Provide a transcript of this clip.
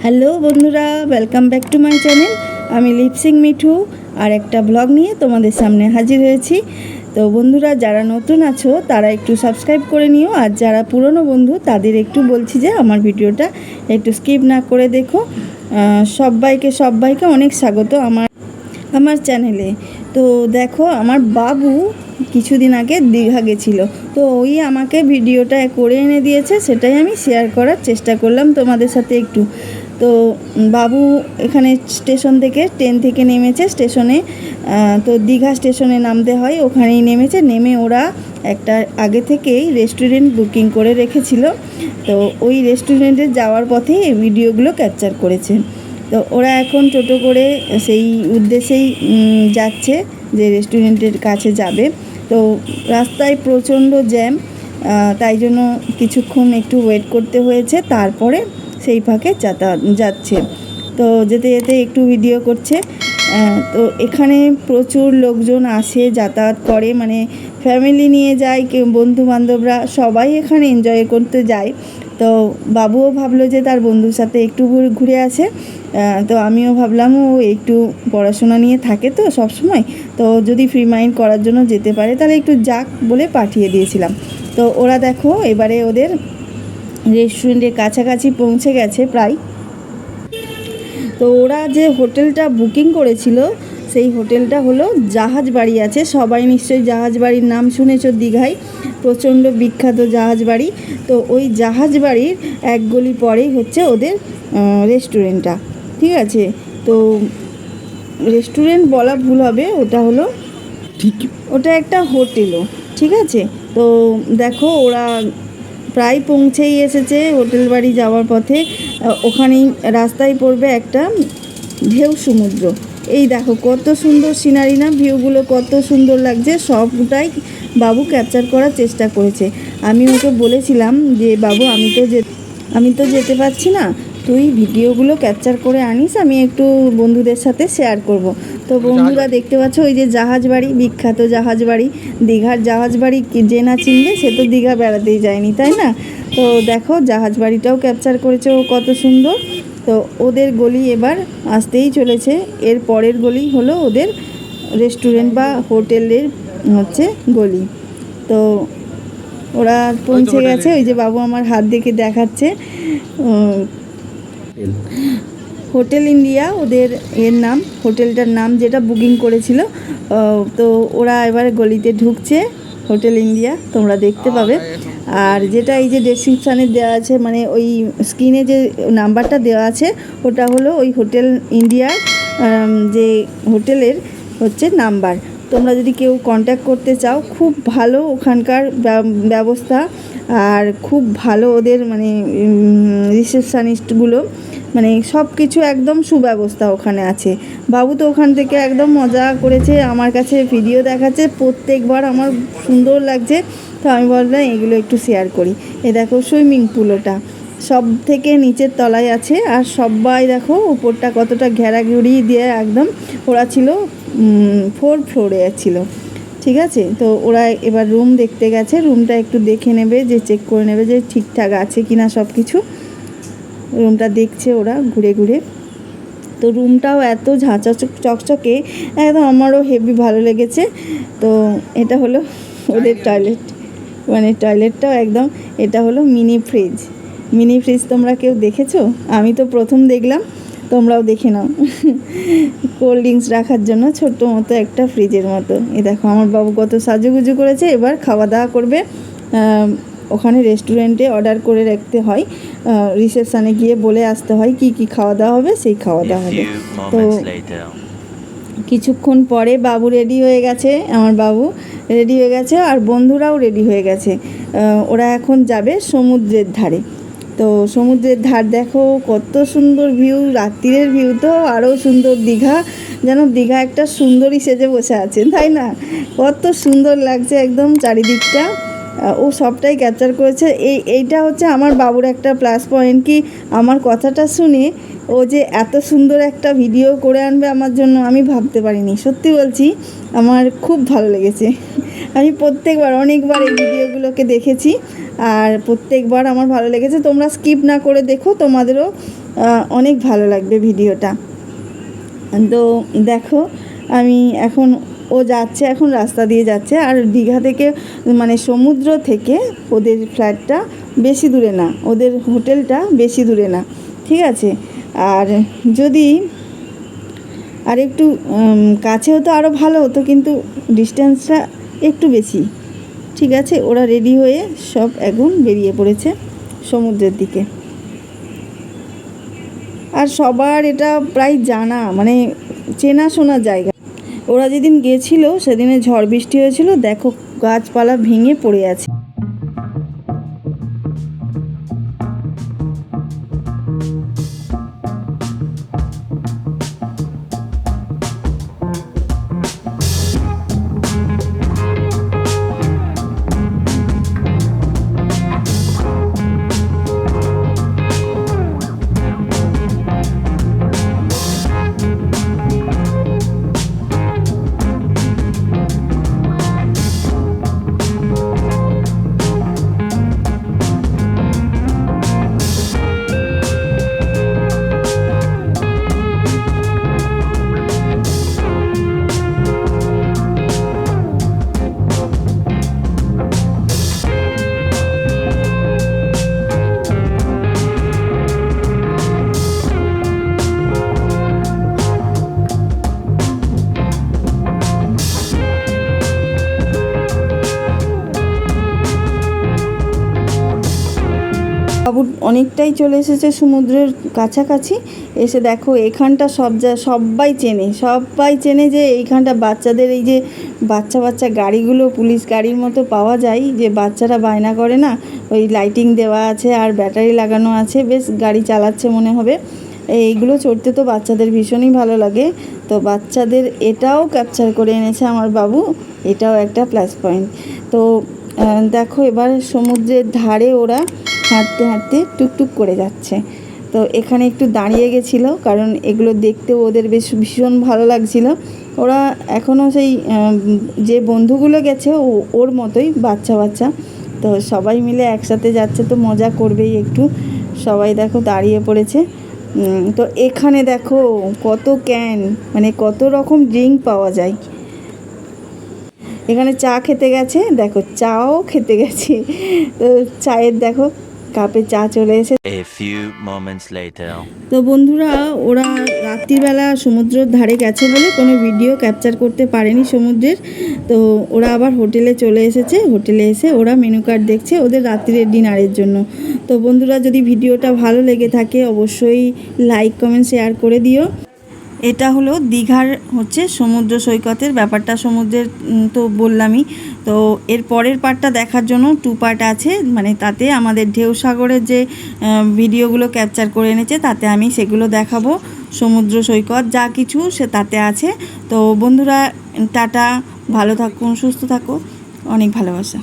Hello বন্ধুরা, welcome back to my channel. আমি lip sync Mithu আর একটা ব্লগ নিয়ে তোমাদের সামনে হাজির হয়েছি। তো বন্ধুরা, যারা নতুন আছো তারা একটু সাবস্ক্রাইব করে নিও, আর যারা পুরনো বন্ধু তাদের একটু বলছি যে আমার ভিডিওটা একটু স্কিপ না করে দেখো। সবাইকে অনেক স্বাগত আমার চ্যানেলে। তো দেখো, আমার বাবু কিছুদিন আগে দীঘা গেছিলো, তো ওই আমাকে ভিডিওটা করে এনে দিয়েছে, সেটাই আমি শেয়ার করার চেষ্টা করলাম তোমাদের সাথে একটু। তো বাবু এখানে স্টেশন থেকে ট্রেন থেকে নেমেছে স্টেশনে, তো দীঘা স্টেশনে নামতে হয়, ওখানেই নেমেছে। নেমে ওরা একটা আগে থেকেই রেস্টুরেন্ট বুকিং করে রেখেছিল, তো ওই রেস্টুরেন্টে যাওয়ার পথে এই ভিডিওগুলো ক্যাপচার করেছে। তো ওরা এখন টোটো করে সেই উদ্দেশ্যেই যাচ্ছে, যে রেস্টুরেন্টের কাছে যাবে। তো রাস্তায় প্রচণ্ড জ্যাম, তাই জন্য কিছুক্ষণ একটু ওয়েট করতে হয়েছে, তারপরে সেই ফাঁকে যাচ্ছে। তো যেতে যেতে একটু ভিডিও করছে। তো এখানে প্রচুর লোকজন আসে, যাতায়াত করে, মানে ফ্যামিলি নিয়ে যায়, কেউ বন্ধুবান্ধবরা সবাই এখানে এনজয় করতে যায়। তো বাবুও ভাবলো যে তার বন্ধুর সাথে একটু ঘুরে আসে। তো আমিও ভাবলাম ও একটু পড়াশোনা নিয়ে থাকে তো সব সময়, তো যদি ফ্রি মাইন্ড করার জন্য যেতে পারে তাহলে একটু যাক বলে পাঠিয়ে দিয়েছিলাম। তো ওরা দেখো এবারে ওদের রেস্টুরেন্টের কাছাকাছি পৌঁছে গেছে প্রায়। তো ওরা যে হোটেলটা বুকিং করেছিল সেই হোটেলটা হলো জাহাজ বাড়ি আছে। সবাই নিশ্চয়ই জাহাজ বাড়ির নাম শুনেছো, দীঘায় প্রচণ্ড বিখ্যাত জাহাজ বাড়ি। তো ওই জাহাজ বাড়ির এক গলি পরেই হচ্ছে ওদের রেস্টুরেন্টটা, ঠিক আছে। তো রেস্টুরেন্ট বলা ভুল হবে, ওটা হলো ঠিক, ওটা একটা হোটেলও, ঠিক আছে। তো দেখো ওরা প্রায় পৌঁছেই এসেছে হোটেল বাড়ি যাওয়ার পথে। ওখানেই রাস্তায় পড়বে একটা ঢেউ সমুদ্র। এই দেখো কত সুন্দর সিনারি না, ভিউগুলো কত সুন্দর লাগছে, সবটাই বাবু ক্যাপচার করার চেষ্টা করেছে। আমি ওকে বলেছিলাম যে বাবু, আমি তো যেতে পারছি না, তুই ভিডিওগুলো ক্যাপচার করে আনিস, আমি একটু বন্ধুদের সাথে শেয়ার করব। তো বন্ধুরা দেখতে পাচ্ছ ওই যে জাহাজ বাড়ি, বিখ্যাত জাহাজ বাড়ি, দীঘার জাহাজ বাড়ি, যে না চিনবে সে তো দীঘা বেড়াতেই যায়নি, তাই না। তো দেখো জাহাজ বাড়িটাও ক্যাপচার করেছে ও, কত সুন্দর। তো ওদের গলি এবার আসতেই চলেছে, এর পরের গলি হলো ওদের রেস্টুরেন্ট বা হোটেলের হচ্ছে গলি। তো ওরা পৌঁছে গেছে, ওই যে বাবু আমার হাত দেখে দেখাচ্ছে, হোটেল ইন্ডিয়া ওদের এর নাম, হোটেলটার নাম যেটা বুকিং করেছিল। তো ওরা এবার গলিতে ঢুকছে, হোটেল ইন্ডিয়া তোমরা দেখতে পাবে। আর যেটা এই যে ডেসক্রিপশানে দেওয়া আছে, মানে ওই স্ক্রিনে যে নাম্বারটা দেওয়া আছে, ওটা হলো ওই হোটেল ইন্ডিয়ার যে হোটেলের হচ্ছে নাম্বার। তোমরা যদি কেউ কন্ট্যাক্ট করতে চাও, খুব ভালো ওখানকার ব্যবস্থা, আর খুব ভালো ওদের মানে রিসেপশানিস্টগুলো, মানে সব কিছু একদম সুব্যবস্থা ওখানে আছে। বাবু তো ওখান থেকে একদম মজা করেছে, আমার কাছে ভিডিও দেখাচ্ছে, প্রত্যেকবার আমার সুন্দর লাগছে। তো আমি বললাম এগুলো একটু শেয়ার করি। এ দেখো সুইমিং পুল, ওটা সব থেকে নিচের তলায় আছে, আর সবাই দেখো উপরটা কতটা ঘেরাঘুরি দিয়ে একদম, ওরা ছিল 4th ফ্লোরে ছিল, ঠিক আছে। তো ওরা এবার রুম দেখতে গেছে, রুমটা একটু দেখে নেবে, যে চেক করে নেবে যে ঠিকঠাক আছে কিনা সব কিছু। রুমটা দেখছে ওরা ঘুরে ঘুরে। তো রুমটাও এত ঝাঁচা চকচকে, একদম আমারও হেভি ভালো লেগেছে। তো এটা হলো ওদের টয়লেট, মানে টয়লেটটাও একদম, এটা হলো মিনি ফ্রিজ। তোমরা কেউ দেখেছো? আমি তো প্রথম দেখলাম, তোমরাও দেখে নাও। কোল্ড ড্রিঙ্কস রাখার জন্য ছোট্ট মতো একটা ফ্রিজের মতো। এই দেখো আমার বাবু কত সাজুগুজু করেছে, এবার খাওয়া দাওয়া করবে। ওখানে রেস্টুরেন্টে অর্ডার করে রাখতে হয়, রিসেপশানে গিয়ে বলে আসতে হয় কি কি খাওয়া দাওয়া হবে, সেই খাওয়া দাওয়া হবে। তো কিছুক্ষণ পরে বাবু রেডি হয়ে গেছে, আমার বাবু রেডি হয়ে গেছে, আর বন্ধুরাও রেডি হয়ে গেছে। ওরা এখন যাবে সমুদ্রের ধারে। তো সমুদ্রের ধার দেখো কত সুন্দর ভিউ, রাত্রিরের ভিউ তো আরও সুন্দর। দীঘা যেন দীঘা একটা সুন্দরী সেজে বসে আছে, তাই না? কত সুন্দর লাগছে একদম চারিদিকটা, ও সবটাই ক্যাপচার করেছে। এইটা হচ্ছে আমার বাবুর একটা প্লাস পয়েন্ট, কি আমার কথাটা শুনে ও যে এত সুন্দর একটা ভিডিও করে আনবে আমার জন্য, আমি ভাবতে পারিনি। সত্যি বলছি, আমার খুব ভালো লেগেছে। আমি অনেকবার এই ভিডিওগুলোকে দেখেছি, আর প্রত্যেকবার আমার ভালো লেগেছে। তোমরা স্কিপ না করে দেখো, তোমাদেরও অনেক ভালো লাগবে ভিডিওটা। তো দেখো আমি এখন ও যাচ্ছে, এখন রাস্তা দিয়ে যাচ্ছে, আর দীঘা থেকে মানে সমুদ্র থেকে ওদের ফ্ল্যাটটা বেশি দূরে না, ওদের হোটেলটা বেশি দূরে না, ঠিক আছে। আর যদি আর একটু কাছে হতো আরও ভালো হতো, কিন্তু ডিস্টেন্সটা একটু বেশি, ঠিক আছে। ওরা রেডি হয়ে সব এখন বেরিয়ে পড়েছে সমুদ্রের দিকে। আর সবার এটা প্রায় জানা, মানে চেনাশোনা জায়গা। ওরা যেদিন গিয়েছিল সেদিনে ঝড় বৃষ্টি হয়েছিল, দেখো গাছপালা ভেঙে পড়ে আছে। বাবু অনেকটাই চলে এসেছে সমুদ্রের কাছাকাছি, এসে দেখো এখানটা সবাই চেনে যে এইখানটা বাচ্চাদের এই যে বাচ্চা গাড়িগুলো পুলিশ গাড়ির মতো পাওয়া যায়, যে বাচ্চারা বায়না করে না, ওই লাইটিং দেওয়া আছে আর ব্যাটারি লাগানো আছে, বেশ গাড়ি চালাচ্ছে মনে হবে। এইগুলো চড়তে তো বাচ্চাদের ভীষণই ভালো লাগে, তো বাচ্চাদের এটাও ক্যাপচার করে এনেছে আমার বাবু, এটাও একটা প্লাস পয়েন্ট। তো দেখো এবার সমুদ্রের ধারে ওরা হাঁটতে হাঁটতে টুকটুক করে যাচ্ছে। তো এখানে একটু দাঁড়িয়ে গেছিলো, কারণ এগুলো দেখতেও ওদের বেশ ভীষণ ভালো লাগছিলো। ওরা এখনও সেই যে বন্ধুগুলো গেছে ওর মতোই বাচ্চা, তো সবাই মিলে একসাথে যাচ্ছে, তো মজা করবেই একটু। সবাই দেখো দাঁড়িয়ে পড়েছে। তো এখানে দেখো কত ক্যান, মানে কত রকম ড্রিঙ্ক পাওয়া যায়। এখানে চা খেতে গেছে, দেখো চাও খেতে গেছে, তো চায়ের দেখো কাপে চা চলে এসে। তো বন্ধুরা ওরা রাত্রিবেলা সমুদ্রের ধারে গেছে বলে কোনো ভিডিও ক্যাপচার করতে পারেনি সমুদ্রের। তো ওরা আবার হোটেলে চলে এসেছে, হোটেলে এসে ওরা মেনু কার্ড দেখছে ওদের রাত্রির ডিনারের জন্য। তো বন্ধুরা যদি ভিডিওটা ভালো লেগে থাকে অবশ্যই লাইক কমেন্ট শেয়ার করে দিও। এটা হলো দীঘার হচ্ছে সমুদ্র সৈকতের ব্যাপারটা, সমুদ্রের তো বললামই। তো এর পরের পার্টটা দেখার জন্য 2 পার্ট আছে, মানে তাতে আমাদের ঢেউ সাগরের যে ভিডিওগুলো ক্যাপচার করে এনেছে তাতে আমি সেগুলো দেখাবো, সমুদ্র সৈকত যা কিছু সে তাতে আছে। তো বন্ধুরা টাটা, ভালো থাকুন, সুস্থ থাকো, অনেক ভালোবাসা।